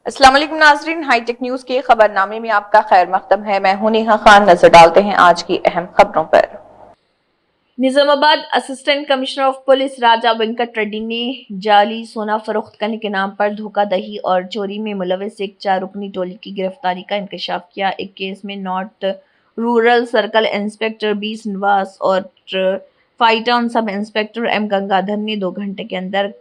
अस्सलाम वालेकुम नाज़रीन, हाईटेक न्यूज के खबरनामे में आपका खैर मकदम है। मैं हूं नेहा खान। नजर डालते हैं आज की अहम खबरों पर। Nizamabad assistant commissioner of police Raja Venkat Reddy ने जाली सोना फरोख्त करने के नाम पर धोखाधड़ी और चोरी में मुलविस एक 4 रुकनी टोली की गिरफ्तारी का इंकशाफ किया। एक केस में north rural circle inspector B Srinivas और फाइटाउन सब इंस्पेक्टर एम गंगाधर ने 2 घंटे के अंदर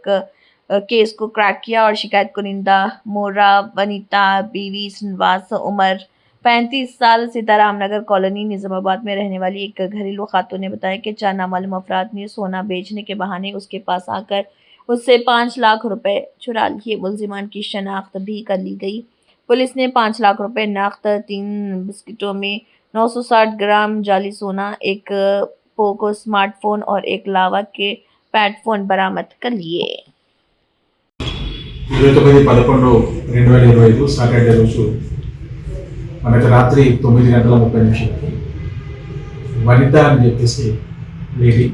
केस को क्रैक किया और शिकायत कुनिंदा मोरा वनिता बीवी श्रीनिवास उम्र 35 साल सीताराम नगर कॉलोनी निजामाबाद में रहने वाली एक घरेलू खातून ने बताया कि 4 नामालूम अफराद ने सोना बेचने के बहाने उसके पास आकर उससे 5 लाख रुपए चुरा लिए। मुलजिमान की शनाख्त भी कर ली गई। पुलिस ने 5 लाख रुपए नकद, 3 बिस्किटों में 960 ग्राम जाली सोना, एक पोको स्मार्टफोन और एक लावा के पैडफोन बरामद कर लिए। 29/11/2025 సాటర్డే రోజు మనకు రాత్రి 9:30 వనిత అని చెప్పేసి లేడీ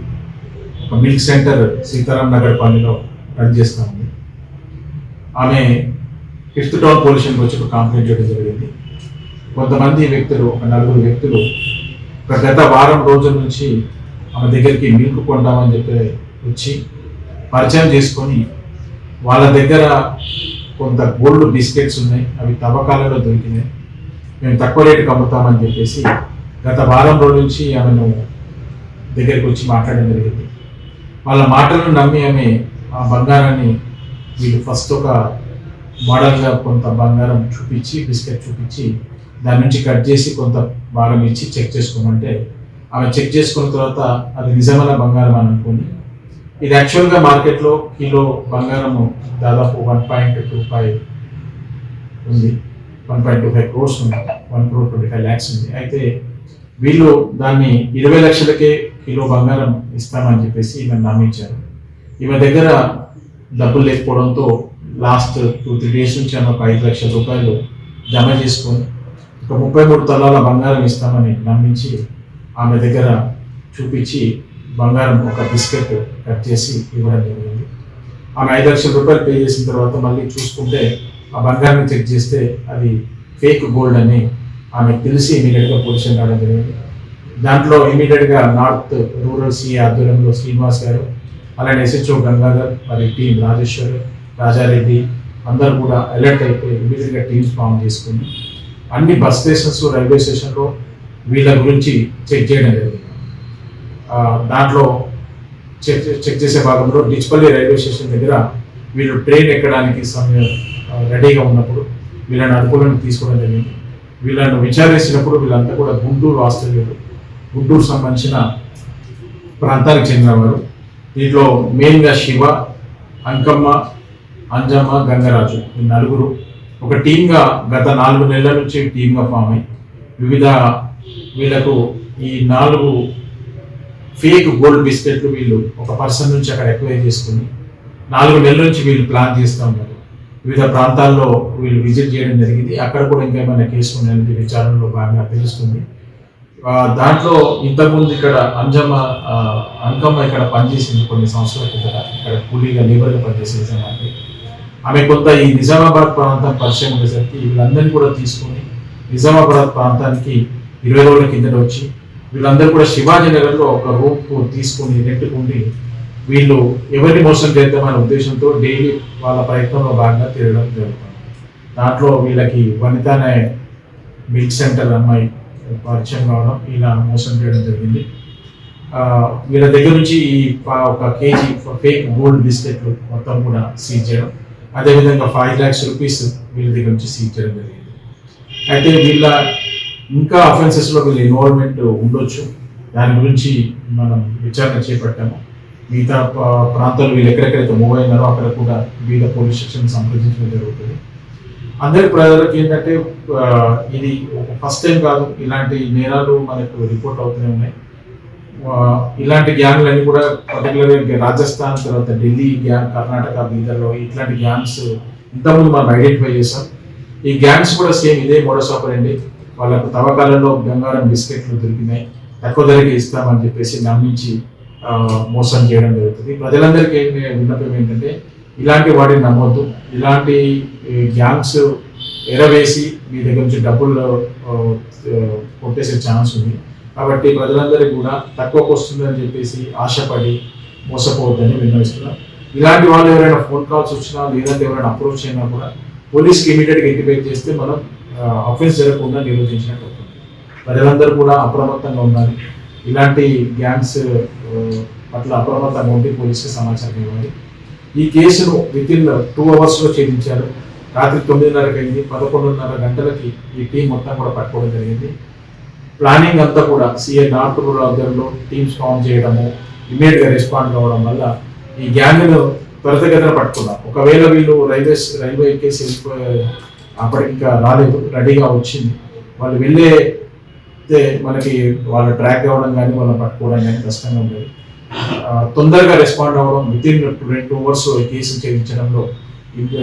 ఒక మిల్క్ సెంటర్ సీతారాం నగర్ కాలనీలో రన్ చేస్తూ ఉంది. ఆమె 5th టౌన్ పోలీస్ స్టేషన్కి వచ్చి ఒక కంప్లైంట్ చేయడం జరిగింది. కొంతమంది వ్యక్తులు, ఒక 4 వ్యక్తులు గత వారం రోజుల నుంచి ఆమె దగ్గరికి మిల్క్ కొంటామని చెప్పి వచ్చి పరిచయం చేసుకొని వాళ్ళ దగ్గర కొంత గోల్డ్ బిస్కెట్స్ ఉన్నాయి, అవి తవ్వకాలలో దొరికినాయి, మేము తక్కువ రేటుకి అమ్ముతామని చెప్పేసి గత వారం రోజుల నుంచి ఆమెను దగ్గరికి వచ్చి మాట్లాడడం జరిగింది. వాళ్ళ మాటలను నమ్మి ఆమె ఆ బంగారాన్ని వీళ్ళు ఫస్ట్ ఒక మోడల్గా కొంత బంగారం చూపించి, బిస్కెట్ చూపించి దాని నుంచి కట్ చేసి కొంత భాగం ఇచ్చి చెక్ చేసుకోమంటే ఆమె చెక్ చేసుకున్న తర్వాత అది నిజమైన బంగారం అని అనుకుని, ఇది యాక్చువల్గా మార్కెట్లో కిలో బంగారము దాదాపు 1.25 ఉంది, 1.25 crores ఉంది, 1.25 lakhs ఉంది. అయితే వీళ్ళు దాన్ని 20 లక్షలకే కిలో బంగారం ఇస్తామని చెప్పేసి ఈమె నమ్మించారు. ఈమె దగ్గర డబ్బులు లేకపోవడంతో లాస్ట్ 2-3 days నుంచి ఆమె ఒక 5 లక్షల రూపాయలు జమ చేసుకొని ఒక 33 తులాల బంగారం ఇస్తామని నమ్మించి ఆమె దగ్గర చూపించి బంగారం ఒక బిస్కెట్ కట్ చేసి ఇవ్వడం జరిగింది. ఆమె 5 లక్షల రూపాయలు పే చేసిన తర్వాత మళ్ళీ చూసుకుంటే ఆ బంగారాన్ని చెక్ చేస్తే అది ఫేక్ గోల్డ్ అని ఆమె తెలిసి ఇమీడియట్గా పొజిషన్ రావడం జరిగింది. దాంట్లో ఇమీడియట్గా నార్త్ రూరల్ సిఐ ఆధ్వర్యంలో శ్రీనివాస్ గారు, అలానే SHO గంగాధర్, మరి టీం రాజేశ్వర్, రాజారెడ్డి అందరూ కూడా అలర్ట్ అయిపోయి ఇమీడియట్గా టీమ్స్ ఫామ్ చేసుకుని అన్ని బస్ స్టేషన్స్, రైల్వే స్టేషన్లో వీళ్ళ గురించి చెక్ చేయడం జరిగింది. దాంట్లో చెక్ చేసే భాగంలో డిచ్పల్లి రైల్వే స్టేషన్ దగ్గర వీళ్ళు ట్రైన్ ఎక్కడానికి సమయం రెడీగా ఉన్నప్పుడు వీళ్ళని అదుపులోకి తీసుకోవడం జరిగింది. వీళ్ళను విచారించినప్పుడు వీళ్ళంతా కూడా గుంటూరు ఆస్ట్రేలియాలో, గుంటూరు సంబంధించిన ప్రాంతానికి చెందినవారు. దీంట్లో మెయిన్గా శివ, అంకమ్మ, అంజమ్మ, గంగరాజు ఈ 4 ఒక టీమ్గా గత 4 నెలల నుంచి టీమ్గా ఫామ్ అయ్యి వివిధ వీళ్ళకు ఈ 4 ఫేక్ గోల్డ్ బిస్కెట్లు వీళ్ళు ఒక పర్సన్ నుంచి అక్కడ ఎక్వైర్ చేసుకుని 4 నెలల నుంచి వీళ్ళు ప్లాన్ చేస్తూ ఉన్నారు. వివిధ ప్రాంతాల్లో వీళ్ళు విజిట్ చేయడం జరిగింది. అక్కడ కూడా ఇంకేమైనా కేసు ఉన్నాయని విచారణలో బాగా తెలుస్తుంది. దాంట్లో ఇంతకుముందు ఇక్కడ అంకమ్మ ఇక్కడ పనిచేసింది కొన్ని సంవత్సరాల కింద, ఇక్కడ కూలీగా లేబర్గా పనిచేసే సమయానికి ఆమె కొంత ఈ నిజామాబాద్ ప్రాంతం పరిచయం ఉండేసరికి వీళ్ళందరినీ కూడా తీసుకొని నిజామాబాద్ ప్రాంతానికి 20 రోజుల కిందట వచ్చి వీళ్ళందరూ కూడా శివాజీ నగర్లో ఒక రూమ్ తీసుకుని రెంట్కుండి వీళ్ళు ఎవరిని మోసం చేద్దామనే ఉద్దేశంతో డైలీ వాళ్ళ ప్రయత్నంలో భాగంగా తిరగడం జరుగుతుంది. దాంట్లో వీళ్ళకి వనిత అనే మిల్క్ సెంటర్ అమ్మాయి పరిచయం కావడం, ఇలా మోసం చేయడం జరిగింది. వీళ్ళ దగ్గర నుంచి ఈ 1 kg ఫేక్ గోల్డ్ బిస్కెట్లు మొత్తం కూడా సీజ్ చేయడం, అదేవిధంగా 5 lakhs rupees వీళ్ళ దగ్గర నుంచి సీజ్ చేయడం జరిగింది. అయితే వీళ్ళ ఇంకా అఫెన్సెస్లో వీళ్ళ ఇన్వాల్వ్మెంట్ ఉండొచ్చు, దాని గురించి మనం విచారణ చేపట్టాము. మిగతా ప్రాంతాలు వీళ్ళు ఎక్కడెక్కడైతే మూవ్ అయినారో అక్కడ కూడా వివిధ పోలీస్ స్టేషన్ సంప్రదించడం జరుగుతుంది. అందరి ప్రజలకు ఏంటంటే ఇది ఫస్ట్ టైం కాదు, ఇలాంటి నేరాలు మనకు రిపోర్ట్ అవుతూనే ఉన్నాయి. ఇలాంటి గ్యాంగ్లన్నీ కూడా పర్టికులర్గా రాజస్థాన్, తర్వాత ఢిల్లీ గ్యాంగ్, కర్ణాటక, బీదర్లో ఇట్లాంటి గ్యాంగ్స్ ఇంతకుముందు మనం ఐడెంటిఫై చేసాం. ఈ గ్యాంగ్స్ కూడా సేమ్ ఇదే మోడస్ ఆపరండి. వాళ్ళకు తవ్వకాలలో బంగారం బిస్కెట్లు దొరికినాయి, తక్కువ ధరకి ఇస్తామని చెప్పేసి నమ్మించి మోసం చేయడం జరుగుతుంది. ప్రజలందరికీ విన్నపం ఏంటంటే ఇలాంటి వాటిని నమ్మొద్దు. ఇలాంటి గ్యాంగ్స్ ఎరవేసి మీ దగ్గర నుంచి డబ్బులు కొట్టేసే ఛాన్స్ ఉంది. కాబట్టి ప్రజలందరికీ కూడా తక్కువకు వస్తుందని చెప్పేసి ఆశపడి మోసపోవద్దని విన్నవిస్తున్నాం. ఇలాంటి వాళ్ళు ఎవరైనా ఫోన్ కాల్స్ వచ్చినా లేదంటే ఎవరైనా అప్రోచ్ అయినా కూడా పోలీస్కి ఇమీడియట్గా ఇంటిమేట్ చేస్తే మనం అఫెన్స్ జరగకుండా నిరోధించినట్టు అవుతుంది. ప్రజలందరూ కూడా అప్రమత్తంగా ఉండాలి. ఇలాంటి గ్యాంగ్స్ పట్ల అప్రమత్తంగా ఉండి పోలీసుకి సమాచారం ఇవ్వాలి. ఈ కేసును వితిన్ 2 hours ఛేదించారు. రాత్రి 9:30 అయింది. 11:30 గంటలకి ఈ టీం మొత్తం కూడా పట్టుకోవడం జరిగింది. ప్లానింగ్ అంతా కూడా సిఐ నార్త్ రూరల్ ఆధ్వర్యంలో టీమ్స్ ఫామ్ చేయడము, ఇమీడియట్గా రెస్పాండ్ కావడం వల్ల ఈ గ్యాంగ్ను త్వరితగతిన పట్టుకున్నాం. ఒకవేళ వీళ్ళు రైల్వే ఎక్కేసి అప్పటికి ఇంకా రాలేదు, రెడీగా వచ్చింది. వాళ్ళు వెళ్ళే మనకి వాళ్ళు ట్రాక్ అవ్వడం కానీ వాళ్ళని పట్టుకోవడం కానీ కష్టంగా ఉండేది. తొందరగా రెస్పాండ్ అవ్వడం, వితిన్ 2 hours ఈ కేసు ఛేదించడంలో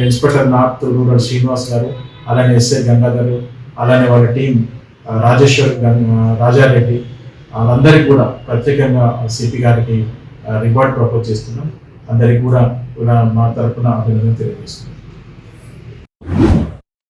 inspector north rural Srinivas garu, అలానే ఎస్ఐ గంగాధర్, అలానే వాళ్ళ టీం రాజేశ్వర్, రాజారెడ్డి, వాళ్ళందరికీ కూడా ప్రత్యేకంగా సిపి గారికి రివార్డ్ ప్రపోజ్ చేస్తున్నాం. అందరికీ కూడా మా తరఫున అభినందన తెలియజేస్తున్నాం.